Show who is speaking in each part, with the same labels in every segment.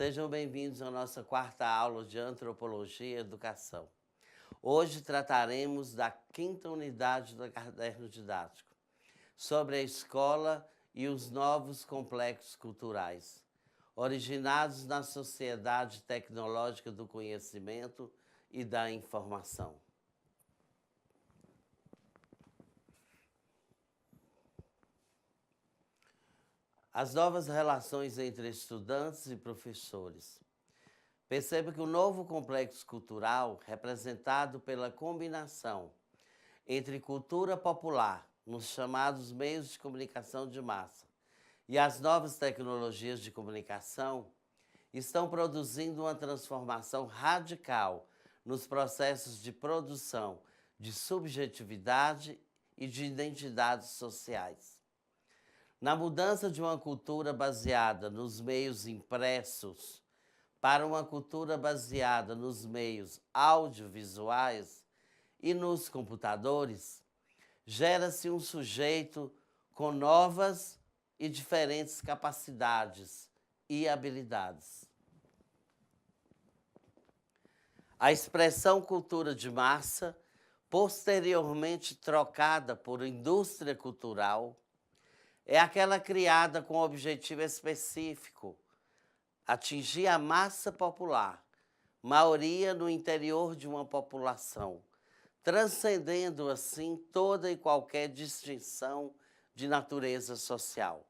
Speaker 1: Sejam bem-vindos à nossa quarta aula de Antropologia e Educação. Hoje trataremos da quinta unidade do caderno didático, sobre a escola e os novos complexos culturais, originados na sociedade tecnológica do conhecimento e da informação. As novas relações entre estudantes e professores. Perceba que o novo complexo cultural, representado pela combinação entre cultura popular, nos chamados meios de comunicação de massa, e as novas tecnologias de comunicação, estão produzindo uma transformação radical nos processos de produção de subjetividade e de identidades sociais. Na mudança de uma cultura baseada nos meios impressos para uma cultura baseada nos meios audiovisuais e nos computadores, gera-se um sujeito com novas e diferentes capacidades e habilidades. A expressão cultura de massa, posteriormente trocada por indústria cultural, é aquela criada com objetivo específico: atingir a massa popular, maioria no interior de uma população, transcendendo assim toda e qualquer distinção de natureza social,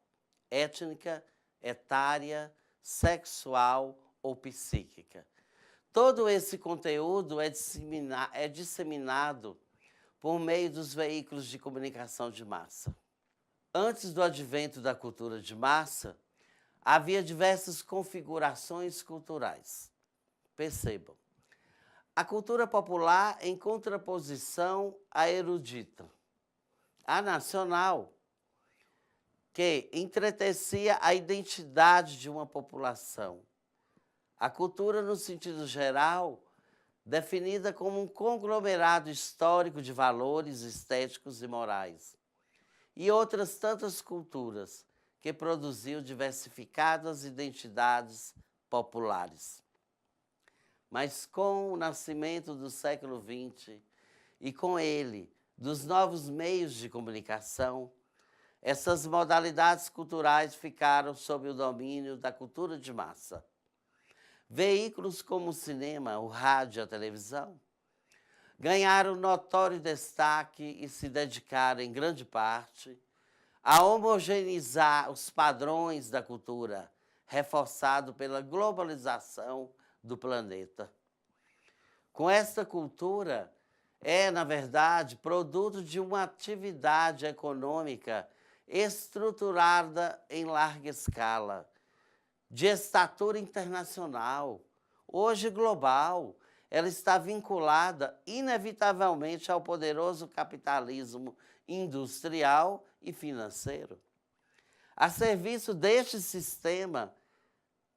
Speaker 1: étnica, etária, sexual ou psíquica. Todo esse conteúdo é disseminado por meio dos veículos de comunicação de massa. Antes do advento da cultura de massa, havia diversas configurações culturais. Percebam, a cultura popular em contraposição à erudita, a nacional, que entretecia a identidade de uma população. A cultura, no sentido geral, definida como um conglomerado histórico de valores estéticos e morais. E outras tantas culturas que produziu diversificadas identidades populares. Mas com o nascimento do século XX e com ele dos novos meios de comunicação, essas modalidades culturais ficaram sob o domínio da cultura de massa. Veículos como o cinema, o rádio e a televisão ganharam notório destaque e se dedicaram, em grande parte, a homogeneizar os padrões da cultura, reforçado pela globalização do planeta. Com esta cultura, na verdade, produto de uma atividade econômica estruturada em larga escala, de estatura internacional, hoje global. Ela está vinculada, inevitavelmente, ao poderoso capitalismo industrial e financeiro. A serviço deste sistema,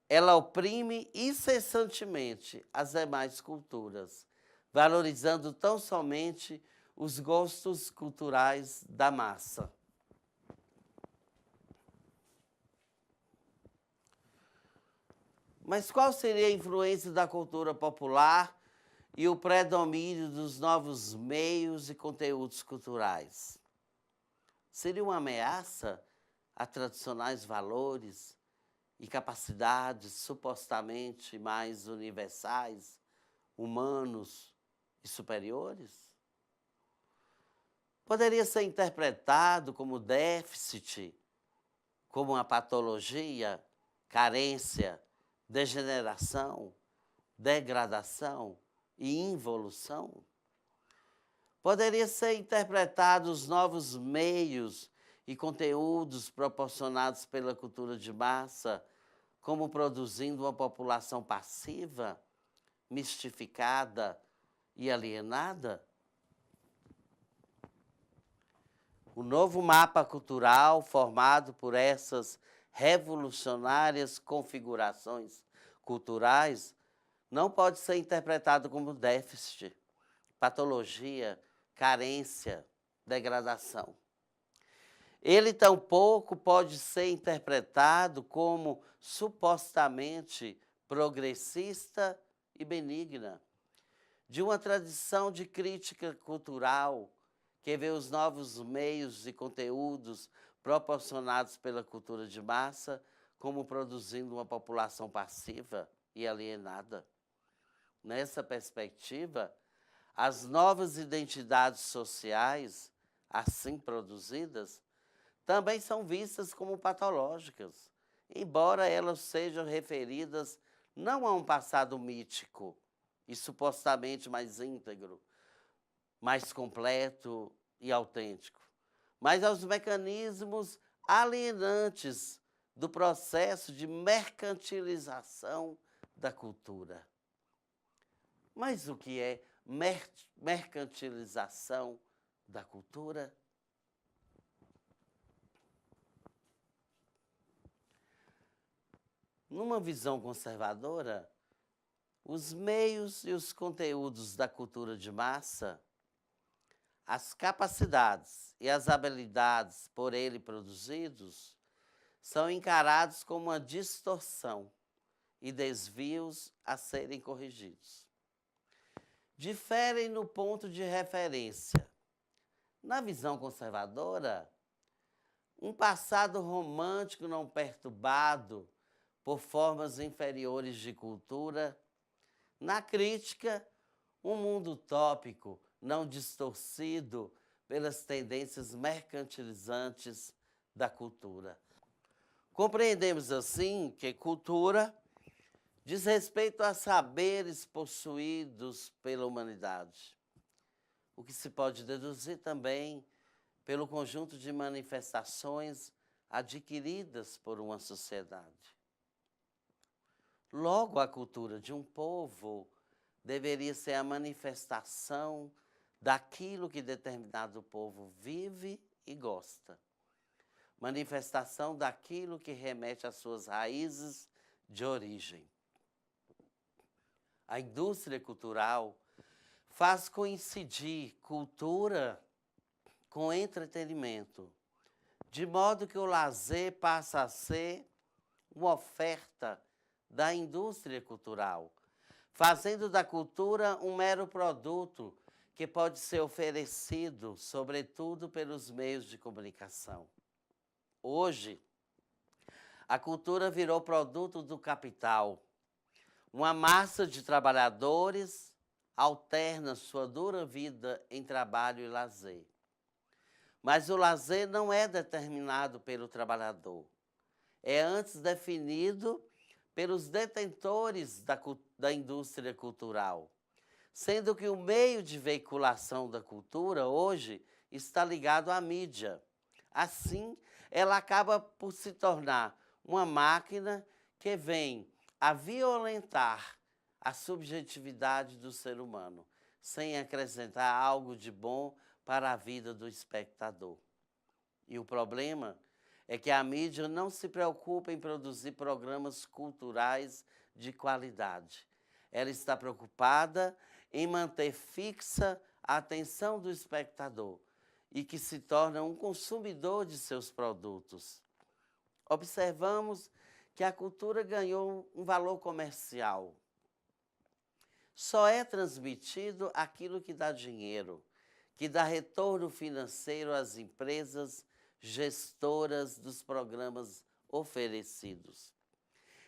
Speaker 1: ela oprime incessantemente as demais culturas, valorizando tão somente os gostos culturais da massa. Mas qual seria a influência da cultura popular e o predomínio dos novos meios e conteúdos culturais? Seria uma ameaça a tradicionais valores e capacidades supostamente mais universais, humanos e superiores? Poderia ser interpretado como déficit, como uma patologia, carência, degeneração, degradação e involução? Poderia ser interpretado os novos meios e conteúdos proporcionados pela cultura de massa como produzindo uma população passiva, mistificada e alienada? O novo mapa cultural formado por essas revolucionárias configurações culturais não pode ser interpretado como déficit, patologia, carência, degradação. Ele tampouco pode ser interpretado como supostamente progressista e benigna, de uma tradição de crítica cultural que vê os novos meios e conteúdos proporcionados pela cultura de massa como produzindo uma população passiva e alienada. Nessa perspectiva, as novas identidades sociais, assim produzidas, também são vistas como patológicas, embora elas sejam referidas não a um passado mítico e supostamente mais íntegro, mais completo e autêntico, mas aos mecanismos alienantes do processo de mercantilização da cultura. Mas o que é mercantilização da cultura? Numa visão conservadora, os meios e os conteúdos da cultura de massa, as capacidades e as habilidades por ele produzidos, são encarados como uma distorção e desvios a serem corrigidos. Diferem no ponto de referência. Na visão conservadora, um passado romântico não perturbado por formas inferiores de cultura. Na crítica, um mundo utópico não distorcido pelas tendências mercantilizantes da cultura. Compreendemos assim que cultura diz respeito a saberes possuídos pela humanidade, o que se pode deduzir também pelo conjunto de manifestações adquiridas por uma sociedade. Logo, a cultura de um povo deveria ser a manifestação daquilo que determinado povo vive e gosta. Manifestação daquilo que remete às suas raízes de origem. A indústria cultural faz coincidir cultura com entretenimento, de modo que o lazer passa a ser uma oferta da indústria cultural, fazendo da cultura um mero produto que pode ser oferecido, sobretudo pelos meios de comunicação. Hoje, a cultura virou produto do capital. Uma massa de trabalhadores alterna sua dura vida em trabalho e lazer. Mas o lazer não é determinado pelo trabalhador. É antes definido pelos detentores da indústria cultural, sendo que o meio de veiculação da cultura hoje está ligado à mídia. Assim, ela acaba por se tornar uma máquina que vem a violentar a subjetividade do ser humano, sem acrescentar algo de bom para a vida do espectador. E o problema é que a mídia não se preocupa em produzir programas culturais de qualidade. Ela está preocupada em manter fixa a atenção do espectador e que se torna um consumidor de seus produtos. Observamos que a cultura ganhou um valor comercial. Só é transmitido aquilo que dá dinheiro, que dá retorno financeiro às empresas gestoras dos programas oferecidos.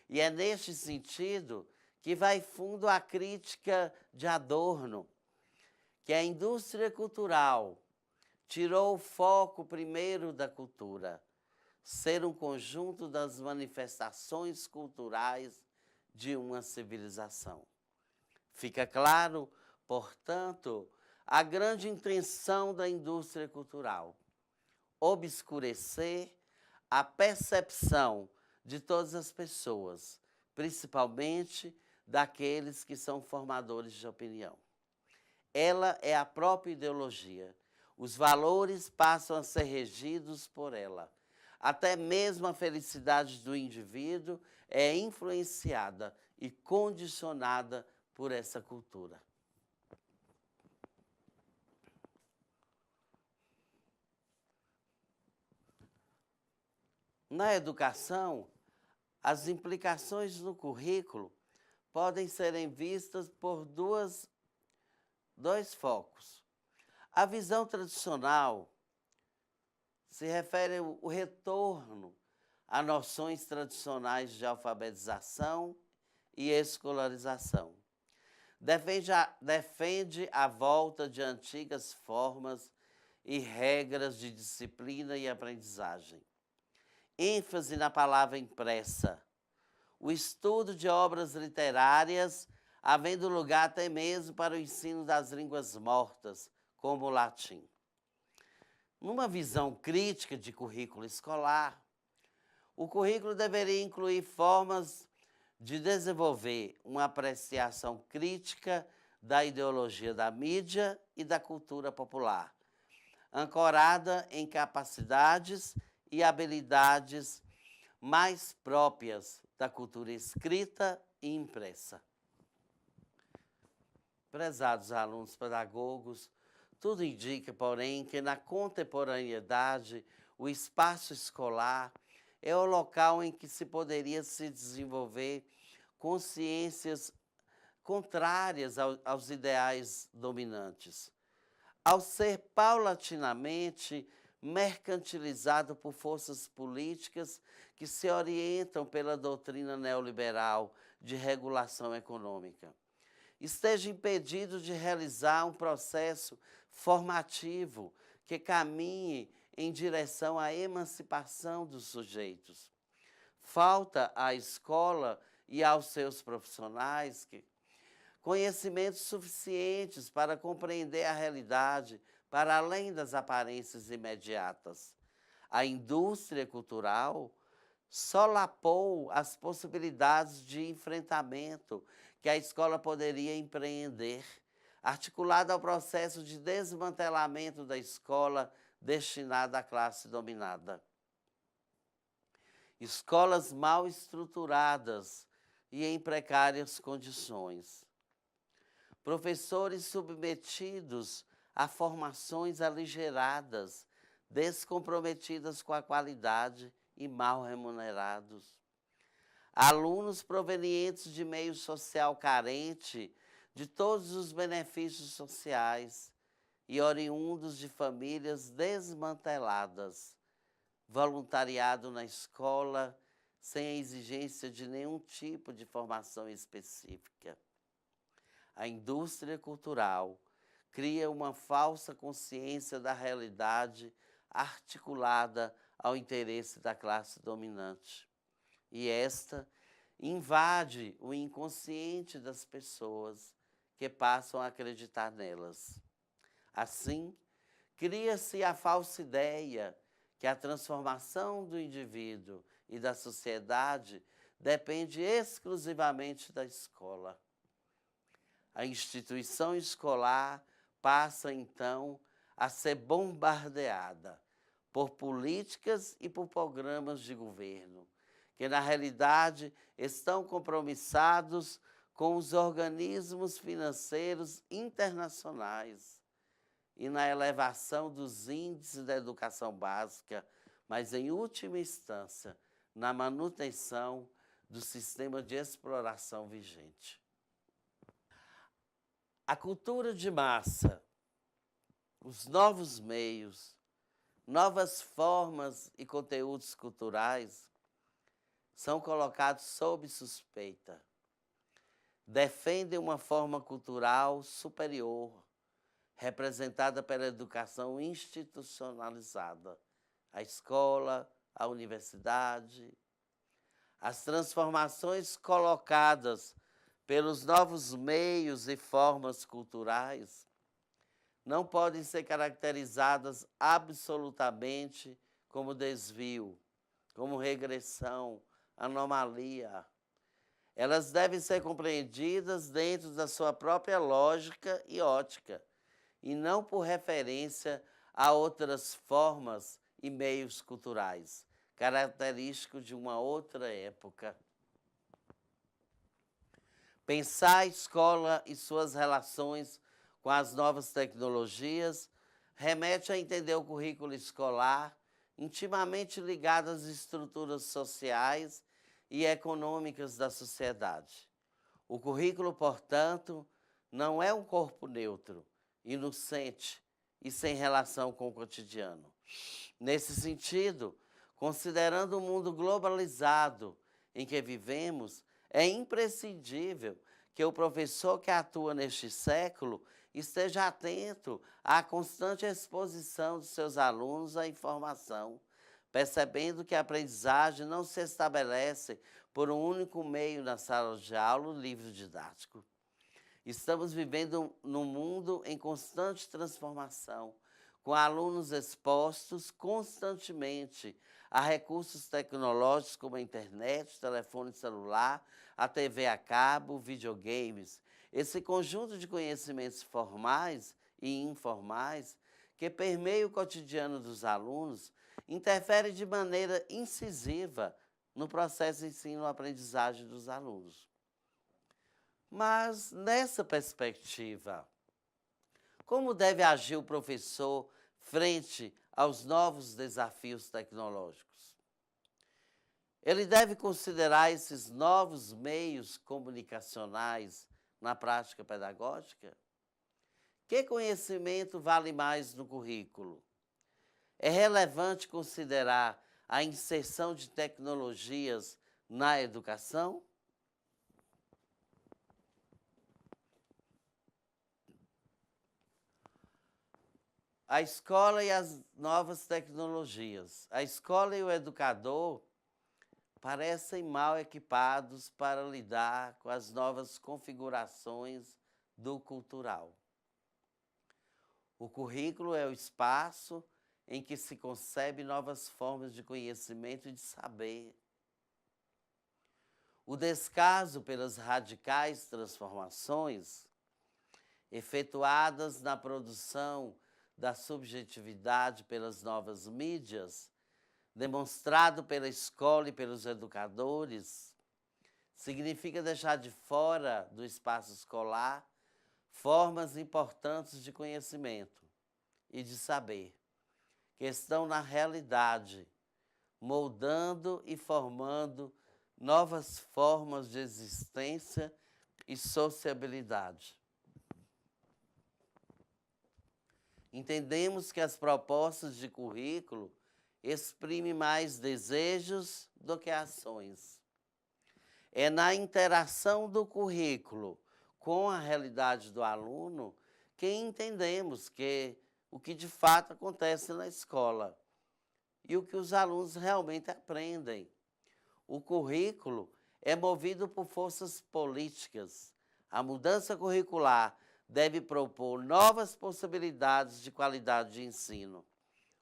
Speaker 1: E é neste sentido que vai fundo a crítica de Adorno, que a indústria cultural tirou o foco primeiro da cultura, ser um conjunto das manifestações culturais de uma civilização. Fica claro, portanto, a grande intenção da indústria cultural: obscurecer a percepção de todas as pessoas, principalmente daqueles que são formadores de opinião. Ela é a própria ideologia. Os valores passam a ser regidos por ela. Até mesmo a felicidade do indivíduo é influenciada e condicionada por essa cultura. Na educação, as implicações no currículo podem serem vistas por dois focos. A visão tradicional se refere ao retorno a noções tradicionais de alfabetização e escolarização. Defende a volta de antigas formas e regras de disciplina e aprendizagem. ênfase na palavra impressa, o estudo de obras literárias, havendo lugar até mesmo para o ensino das línguas mortas, como o latim. Numa visão crítica de currículo escolar, o currículo deveria incluir formas de desenvolver uma apreciação crítica da ideologia da mídia e da cultura popular, ancorada em capacidades e habilidades mais próprias da cultura escrita e impressa. Prezados alunos pedagogos, tudo indica, porém, que na contemporaneidade o espaço escolar é o local em que se poderia se desenvolver consciências contrárias aos ideais dominantes. Ao ser paulatinamente mercantilizado por forças políticas que se orientam pela doutrina neoliberal de regulação econômica, esteja impedido de realizar um processo formativo que caminhe em direção à emancipação dos sujeitos. Falta à escola e aos seus profissionais conhecimentos suficientes para compreender a realidade para além das aparências imediatas. A indústria cultural solapou as possibilidades de enfrentamento que a escola poderia empreender, articulada ao processo de desmantelamento da escola destinada à classe dominada. Escolas mal estruturadas e em precárias condições. Professores submetidos a formações aligeradas, descomprometidas com a qualidade e mal remunerados. Alunos provenientes de meio social carente de todos os benefícios sociais e oriundos de famílias desmanteladas. Voluntariado na escola sem a exigência de nenhum tipo de formação específica. A indústria cultural cria uma falsa consciência da realidade articulada ao interesse da classe dominante. E esta invade o inconsciente das pessoas que passam a acreditar nelas. Assim, cria-se a falsa ideia que a transformação do indivíduo e da sociedade depende exclusivamente da escola. A instituição escolar passa, então, a ser bombardeada por políticas e por programas de governo, que, na realidade, estão compromissados com os organismos financeiros internacionais e na elevação dos índices da educação básica, mas, em última instância, na manutenção do sistema de exploração vigente. A cultura de massa, os novos meios, novas formas e conteúdos culturais são colocados sob suspeita. Defendem uma forma cultural superior, representada pela educação institucionalizada, a escola, a universidade. As transformações colocadas pelos novos meios e formas culturais não podem ser caracterizadas absolutamente como desvio, como regressão, anomalia. Elas devem ser compreendidas dentro da sua própria lógica e ótica, e não por referência a outras formas e meios culturais, característicos de uma outra época. Pensar a escola e suas relações com as novas tecnologias remete a entender o currículo escolar intimamente ligado às estruturas sociais e econômicas da sociedade. O currículo, portanto, não é um corpo neutro, inocente e sem relação com o cotidiano. Nesse sentido, considerando o mundo globalizado em que vivemos, é imprescindível que o professor que atua neste século esteja atento à constante exposição de seus alunos à informação, percebendo que a aprendizagem não se estabelece por um único meio na sala de aula, o livro didático. Estamos vivendo num mundo em constante transformação, com alunos expostos constantemente a recursos tecnológicos como a internet, telefone celular, a TV a cabo, videogames. Esse conjunto de conhecimentos formais e informais que permeia o cotidiano dos alunos interfere de maneira incisiva no processo de ensino-aprendizagem dos alunos. Mas, nessa perspectiva, como deve agir o professor frente aos novos desafios tecnológicos? Ele deve considerar esses novos meios comunicacionais na prática pedagógica? Que conhecimento vale mais no currículo? É relevante considerar a inserção de tecnologias na educação? A escola e as novas tecnologias. A escola e o educador parecem mal equipados para lidar com as novas configurações do cultural. O currículo é o espaço em que se concebe novas formas de conhecimento e de saber. O descaso pelas radicais transformações efetuadas na produção da subjetividade pelas novas mídias, demonstrado pela escola e pelos educadores, significa deixar de fora do espaço escolar formas importantes de conhecimento e de saber, que estão na realidade, moldando e formando novas formas de existência e sociabilidade. Entendemos que as propostas de currículo exprimem mais desejos do que ações. É na interação do currículo com a realidade do aluno que entendemos o que de fato acontece na escola e o que os alunos realmente aprendem. O currículo é movido por forças políticas. A mudança curricular deve propor novas possibilidades de qualidade de ensino.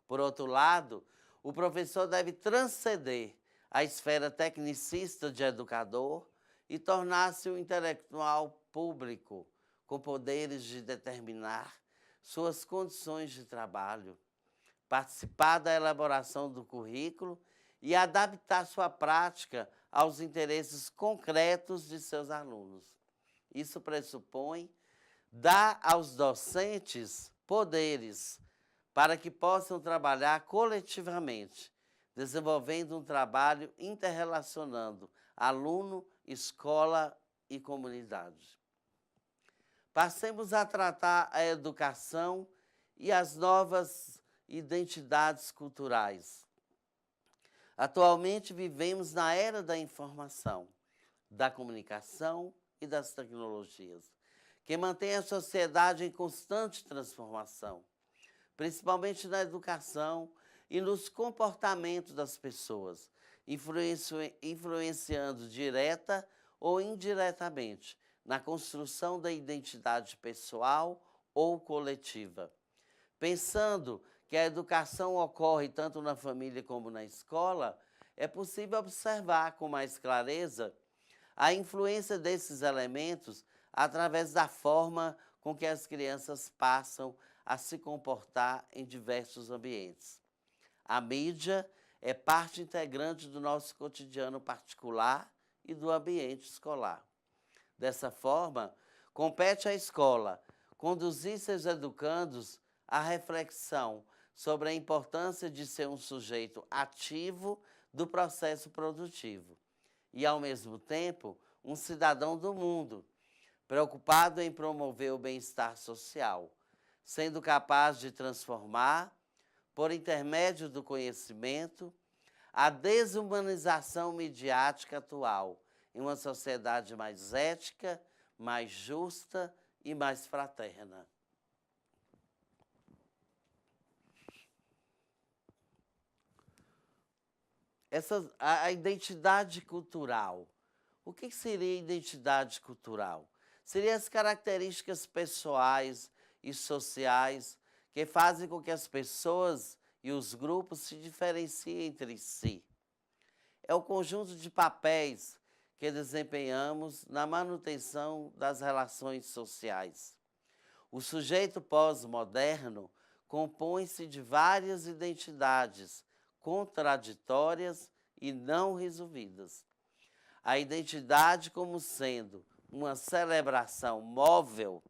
Speaker 1: Por outro lado, o professor deve transcender a esfera tecnicista de educador e tornar-se um intelectual público, com poderes de determinar suas condições de trabalho, participar da elaboração do currículo e adaptar sua prática aos interesses concretos de seus alunos. Isso pressupõe dar aos docentes poderes para que possam trabalhar coletivamente, desenvolvendo um trabalho interrelacionando aluno, escola e comunidade. Passemos a tratar a educação e as novas identidades culturais. Atualmente vivemos na era da informação, da comunicação e das tecnologias, que mantém a sociedade em constante transformação, principalmente na educação e nos comportamentos das pessoas, influenciando direta ou indiretamente na construção da identidade pessoal ou coletiva. Pensando que a educação ocorre tanto na família como na escola, é possível observar com mais clareza a influência desses elementos através da forma com que as crianças passam a se comportar em diversos ambientes. A mídia é parte integrante do nosso cotidiano particular e do ambiente escolar. Dessa forma, compete à escola conduzir seus educandos à reflexão sobre a importância de ser um sujeito ativo do processo produtivo e, ao mesmo tempo, um cidadão do mundo, preocupado em promover o bem-estar social, sendo capaz de transformar, por intermédio do conhecimento, a desumanização midiática atual em uma sociedade mais ética, mais justa e mais fraterna. A identidade cultural. O que seria identidade cultural? Seriam as características pessoais e sociais que fazem com que as pessoas e os grupos se diferenciem entre si. É o conjunto de papéis que desempenhamos na manutenção das relações sociais. O sujeito pós-moderno compõe-se de várias identidades contraditórias e não resolvidas. A identidade como sendo uma celebração móvel.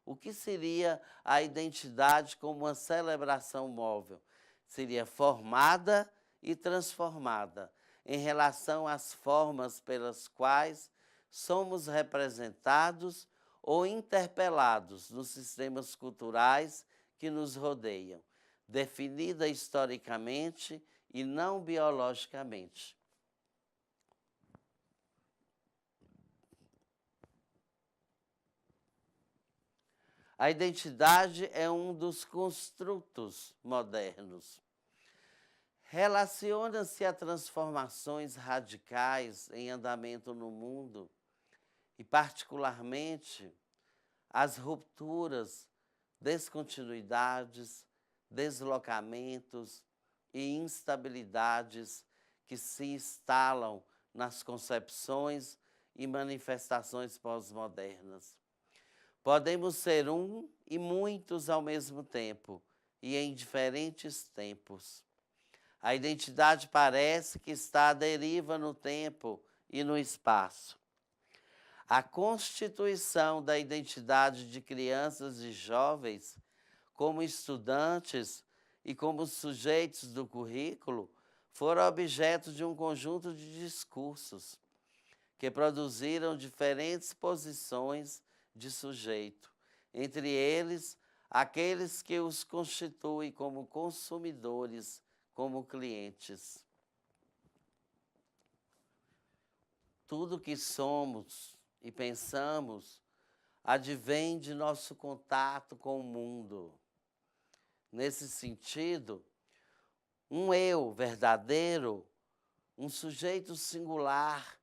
Speaker 1: O que seria a identidade como uma celebração móvel? Seria formada e transformada em relação às formas pelas quais somos representados ou interpelados nos sistemas culturais que nos rodeiam, definida historicamente e não biologicamente. A identidade é um dos construtos modernos. Relaciona-se a transformações radicais em andamento no mundo e, particularmente, as rupturas, descontinuidades, deslocamentos e instabilidades que se instalam nas concepções e manifestações pós-modernas. Podemos ser um e muitos ao mesmo tempo e em diferentes tempos. A identidade parece que está à deriva no tempo e no espaço. A constituição da identidade de crianças e jovens como estudantes e como sujeitos do currículo foram objeto de um conjunto de discursos que produziram diferentes posições de sujeito, entre eles aqueles que os constituem como consumidores, como clientes. Tudo que somos e pensamos advém de nosso contato com o mundo. Nesse sentido, um eu verdadeiro, um sujeito singular,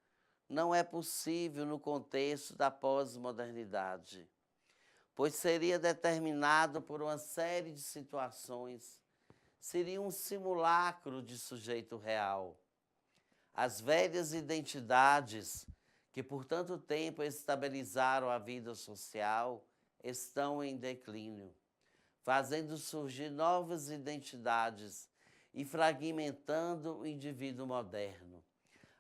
Speaker 1: não é possível no contexto da pós-modernidade, pois seria determinado por uma série de situações, seria um simulacro de sujeito real. As velhas identidades que por tanto tempo estabilizaram a vida social estão em declínio, fazendo surgir novas identidades e fragmentando o indivíduo moderno,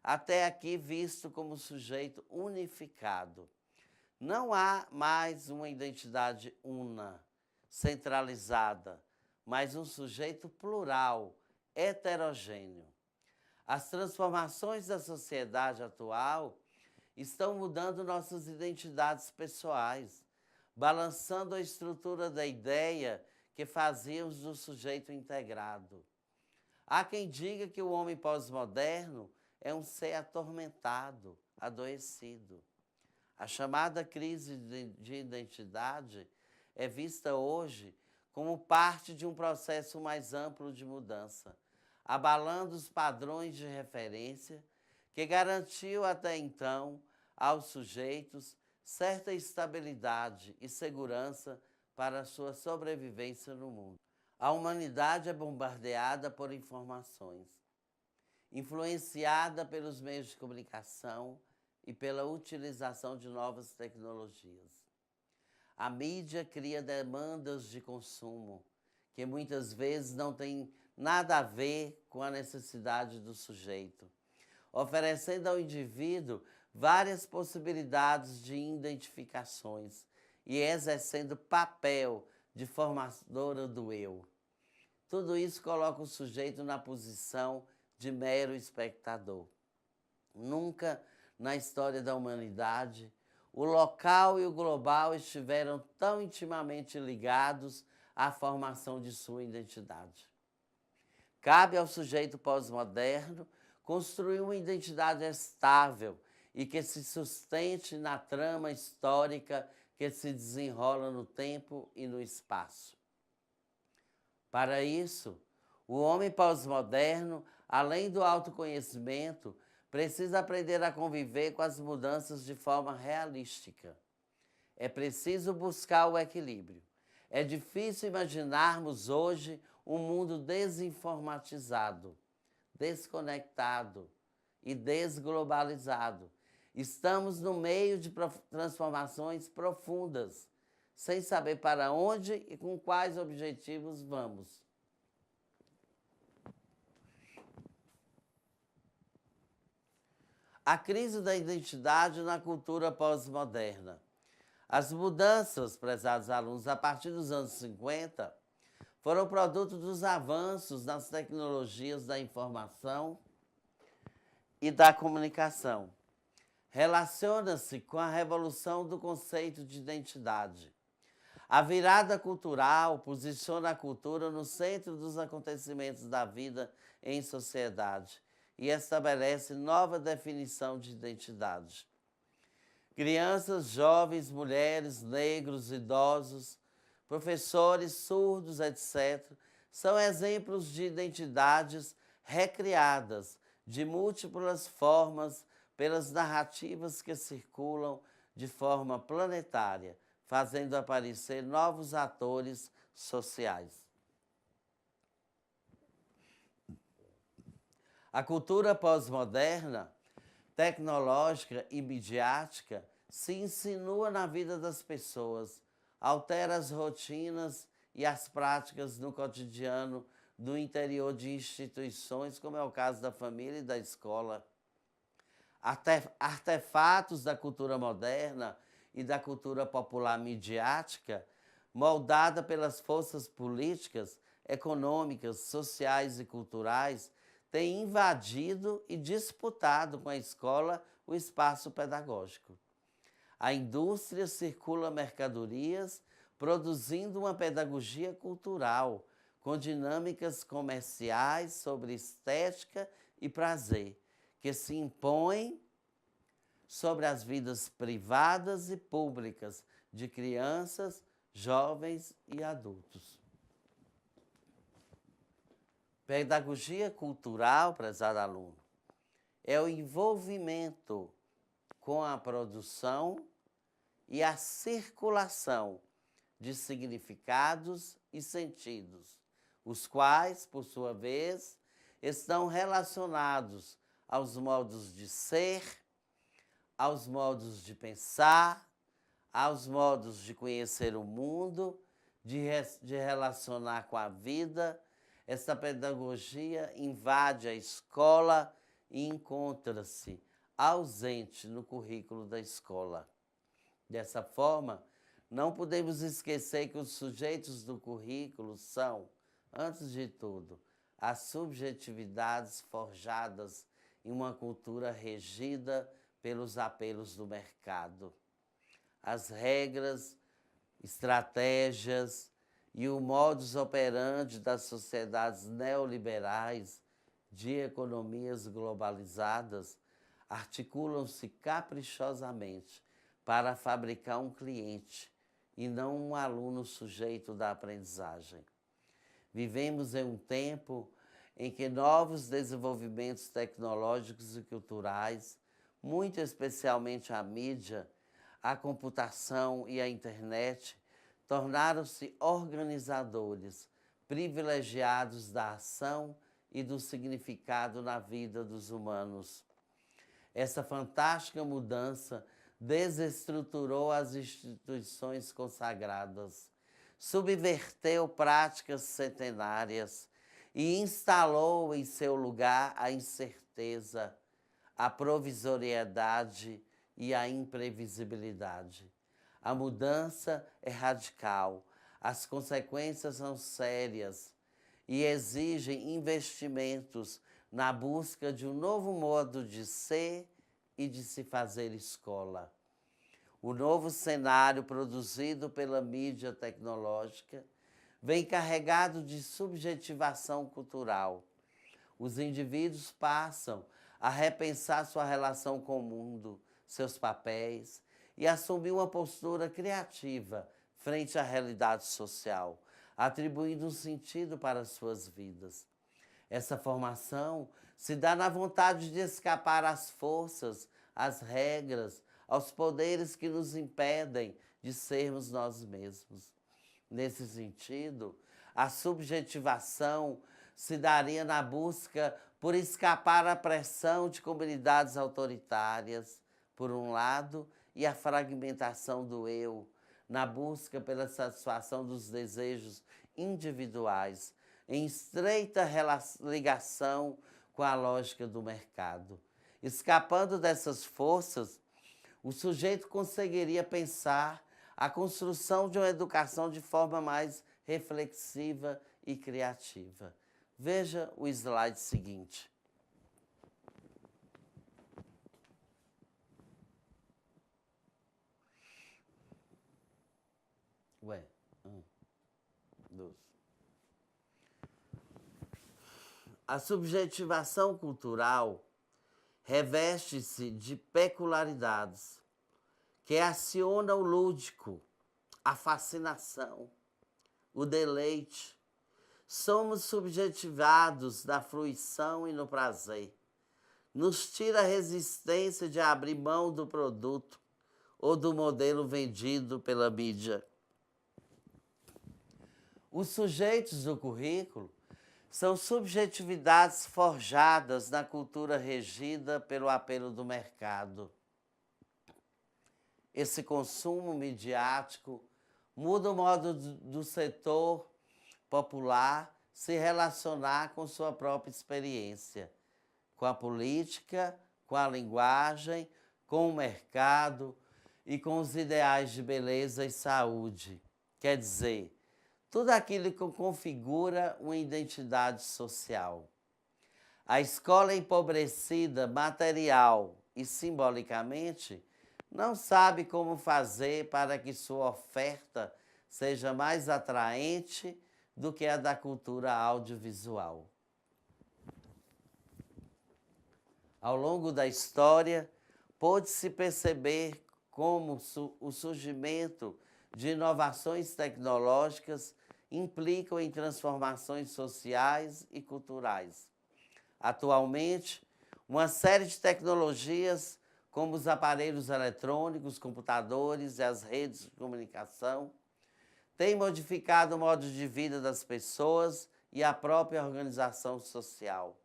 Speaker 1: até aqui visto como sujeito unificado. Não há mais uma identidade una, centralizada, mas um sujeito plural, heterogêneo. As transformações da sociedade atual estão mudando nossas identidades pessoais, balançando a estrutura da ideia que fazíamos do sujeito integrado. Há quem diga que o homem pós-moderno é um ser atormentado, adoecido. A chamada crise de identidade é vista hoje como parte de um processo mais amplo de mudança, abalando os padrões de referência que garantiu até então aos sujeitos certa estabilidade e segurança para a sua sobrevivência no mundo. A humanidade é bombardeada por informações, influenciada pelos meios de comunicação e pela utilização de novas tecnologias. A mídia cria demandas de consumo que muitas vezes não têm nada a ver com a necessidade do sujeito, oferecendo ao indivíduo várias possibilidades de identificações e exercendo papel de formadora do eu. Tudo isso coloca o sujeito na posição de mero espectador. Nunca na história da humanidade, o local e o global estiveram tão intimamente ligados à formação de sua identidade. Cabe ao sujeito pós-moderno construir uma identidade estável e que se sustente na trama histórica que se desenrola no tempo e no espaço. Para isso, o homem pós-moderno, além do autoconhecimento, precisa aprender a conviver com as mudanças de forma realística. É preciso buscar o equilíbrio. É difícil imaginarmos hoje um mundo desinformatizado, desconectado e desglobalizado. Estamos no meio de transformações profundas, sem saber para onde e com quais objetivos vamos. A crise da identidade na cultura pós-moderna. As mudanças, prezados alunos, a partir dos anos 50, foram produto dos avanços nas tecnologias da informação e da comunicação. Relaciona-se com a revolução do conceito de identidade. A virada cultural posiciona a cultura no centro dos acontecimentos da vida em sociedade e estabelece nova definição de identidade. Crianças, jovens, mulheres, negros, idosos, professores, surdos, etc., são exemplos de identidades recriadas de múltiplas formas pelas narrativas que circulam de forma planetária, fazendo aparecer novos atores sociais. A cultura pós-moderna, tecnológica e midiática se insinua na vida das pessoas, altera as rotinas e as práticas no cotidiano do interior de instituições, como é o caso da família e da escola. Artefatos da cultura moderna e da cultura popular midiática, moldada pelas forças políticas, econômicas, sociais e culturais, têm invadido e disputado com a escola o espaço pedagógico. A indústria circula mercadorias, produzindo uma pedagogia cultural, com dinâmicas comerciais sobre estética e prazer, que se impõem sobre as vidas privadas e públicas de crianças, jovens e adultos. Pedagogia cultural, prezado aluno, é o envolvimento com a produção e a circulação de significados e sentidos, os quais, por sua vez, estão relacionados aos modos de ser, aos modos de pensar, aos modos de conhecer o mundo, de relacionar com a vida. Essa pedagogia invade a escola e encontra-se ausente no currículo da escola. Dessa forma, não podemos esquecer que os sujeitos do currículo são, antes de tudo, as subjetividades forjadas em uma cultura regida pelos apelos do mercado. As regras, estratégias e o modus operandi das sociedades neoliberais de economias globalizadas articulam-se caprichosamente para fabricar um cliente e não um aluno sujeito da aprendizagem. Vivemos em um tempo em que novos desenvolvimentos tecnológicos e culturais, muito especialmente a mídia, a computação e a internet, tornaram-se organizadores, privilegiados da ação e do significado na vida dos humanos. Essa fantástica mudança desestruturou as instituições consagradas, subverteu práticas centenárias e instalou em seu lugar a incerteza, a provisoriedade e a imprevisibilidade. A mudança é radical, as consequências são sérias e exigem investimentos na busca de um novo modo de ser, e de se fazer escola. O novo cenário produzido pela mídia tecnológica vem carregado de subjetivação cultural. Os indivíduos passam a repensar sua relação com o mundo, seus papéis e assumir uma postura criativa frente à realidade social, atribuindo um sentido para suas vidas. Essa formação se dá na vontade de escapar às forças, às regras, aos poderes que nos impedem de sermos nós mesmos. Nesse sentido, a subjetivação se daria na busca por escapar à pressão de comunidades autoritárias, por um lado, e a fragmentação do eu, na busca pela satisfação dos desejos individuais, em estreita ligação com a lógica do mercado. Escapando dessas forças, o sujeito conseguiria pensar a construção de uma educação de forma mais reflexiva e criativa. Veja o slide seguinte. A subjetivação cultural reveste-se de peculiaridades que aciona o lúdico, a fascinação, o deleite. Somos subjetivados na fruição e no prazer. Nos tira a resistência de abrir mão do produto ou do modelo vendido pela mídia. Os sujeitos do currículo são subjetividades forjadas na cultura regida pelo apelo do mercado. Esse consumo midiático muda o modo do setor popular se relacionar com sua própria experiência, com a política, com a linguagem, com o mercado e com os ideais de beleza e saúde. Quer dizer, tudo aquilo que configura uma identidade social. A escola empobrecida material e simbolicamente não sabe como fazer para que sua oferta seja mais atraente do que a da cultura audiovisual. Ao longo da história, pôde-se perceber como o surgimento de inovações tecnológicas implicam em transformações sociais e culturais. Atualmente, uma série de tecnologias, como os aparelhos eletrônicos, computadores e as redes de comunicação, tem modificado o modo de vida das pessoas e a própria organização social.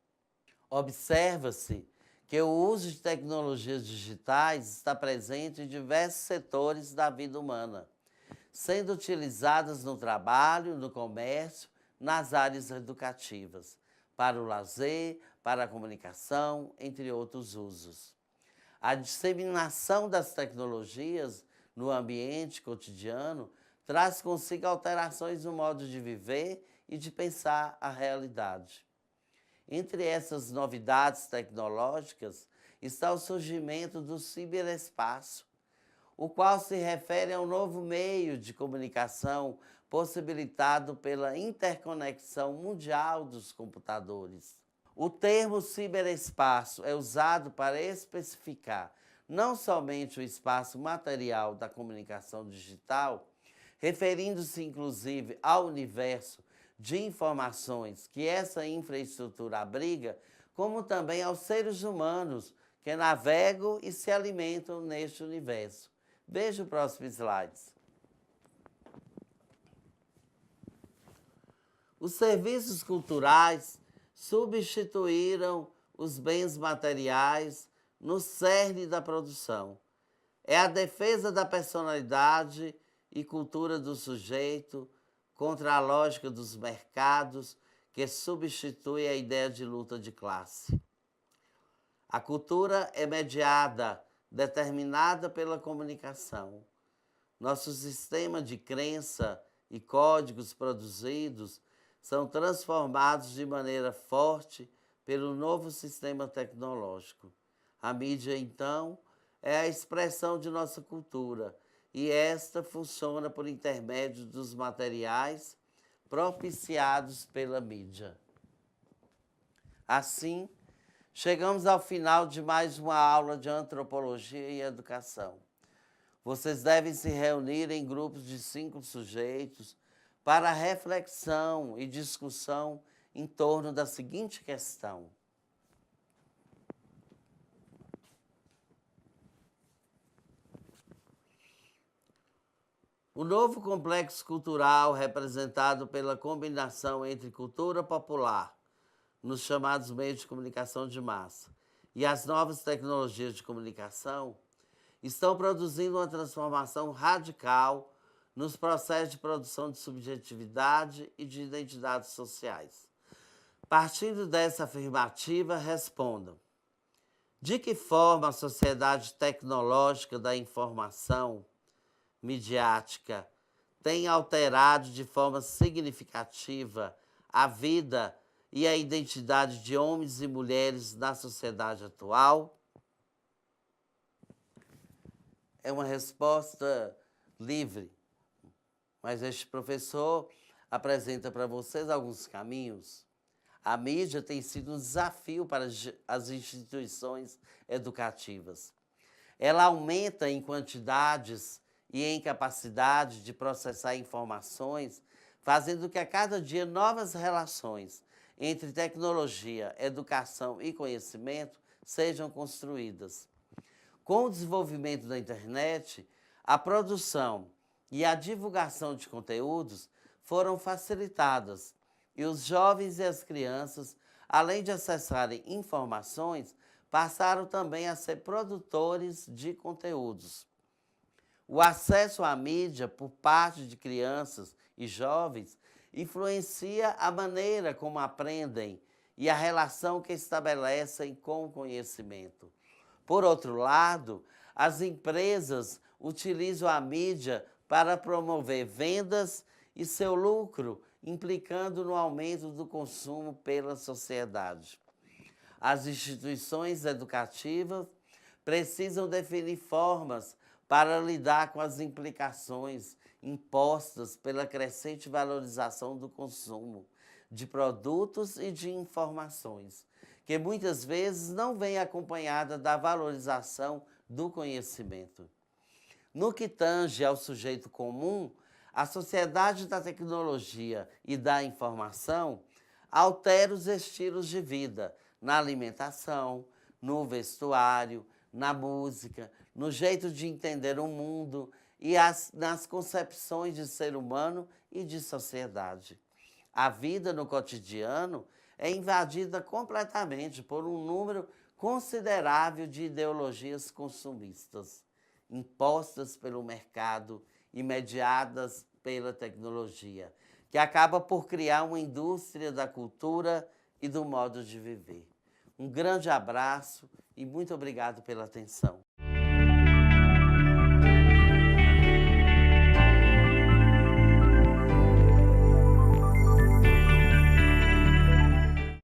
Speaker 1: Observa-se que o uso de tecnologias digitais está presente em diversos setores da vida humana, sendo utilizadas no trabalho, no comércio, nas áreas educativas, para o lazer, para a comunicação, entre outros usos. A disseminação das tecnologias no ambiente cotidiano traz consigo alterações no modo de viver e de pensar a realidade. Entre essas novidades tecnológicas está o surgimento do ciberespaço, o qual se refere a um novo meio de comunicação possibilitado pela interconexão mundial dos computadores. O termo ciberespaço é usado para especificar não somente o espaço material da comunicação digital, referindo-se inclusive ao universo de informações que essa infraestrutura abriga, como também aos seres humanos que navegam e se alimentam neste universo. Veja o próximo slide. Os serviços culturais substituíram os bens materiais no cerne da produção. É a defesa da personalidade e cultura do sujeito contra a lógica dos mercados que substitui a ideia de luta de classe. A cultura é mediada, determinada pela comunicação. Nosso sistema de crença e códigos produzidos são transformados de maneira forte pelo novo sistema tecnológico. A mídia, então, é a expressão de nossa cultura e esta funciona por intermédio dos materiais propiciados pela mídia. Assim, chegamos ao final de mais uma aula de antropologia e educação. Vocês devem se reunir em grupos de 5 sujeitos para reflexão e discussão em torno da seguinte questão: o novo complexo cultural representado pela combinação entre cultura popular, nos chamados meios de comunicação de massa, e as novas tecnologias de comunicação, estão produzindo uma transformação radical nos processos de produção de subjetividade e de identidades sociais. Partindo dessa afirmativa, respondam: de que forma a sociedade tecnológica da informação midiática tem alterado de forma significativa a vida e a identidade de homens e mulheres na sociedade atual? É uma resposta livre, mas este professor apresenta para vocês alguns caminhos. A mídia tem sido um desafio para as instituições educativas. Ela aumenta em quantidades e em capacidade de processar informações, fazendo que a cada dia novas relações entre tecnologia, educação e conhecimento sejam construídas. Com o desenvolvimento da internet, a produção e a divulgação de conteúdos foram facilitadas e os jovens e as crianças, além de acessarem informações, passaram também a ser produtores de conteúdos. O acesso à mídia por parte de crianças e jovens influencia a maneira como aprendem e a relação que estabelecem com o conhecimento. Por outro lado, as empresas utilizam a mídia para promover vendas e seu lucro, implicando no aumento do consumo pela sociedade. As instituições educativas precisam definir formas para lidar com as implicações impostas pela crescente valorização do consumo de produtos e de informações, que muitas vezes não vem acompanhada da valorização do conhecimento. No que tange ao sujeito comum, a sociedade da tecnologia e da informação altera os estilos de vida na alimentação, no vestuário, na música, no jeito de entender o mundo e nas concepções de ser humano e de sociedade. A vida no cotidiano é invadida completamente por um número considerável de ideologias consumistas, impostas pelo mercado e mediadas pela tecnologia, que acaba por criar uma indústria da cultura e do modo de viver. Um grande abraço e muito obrigado pela atenção.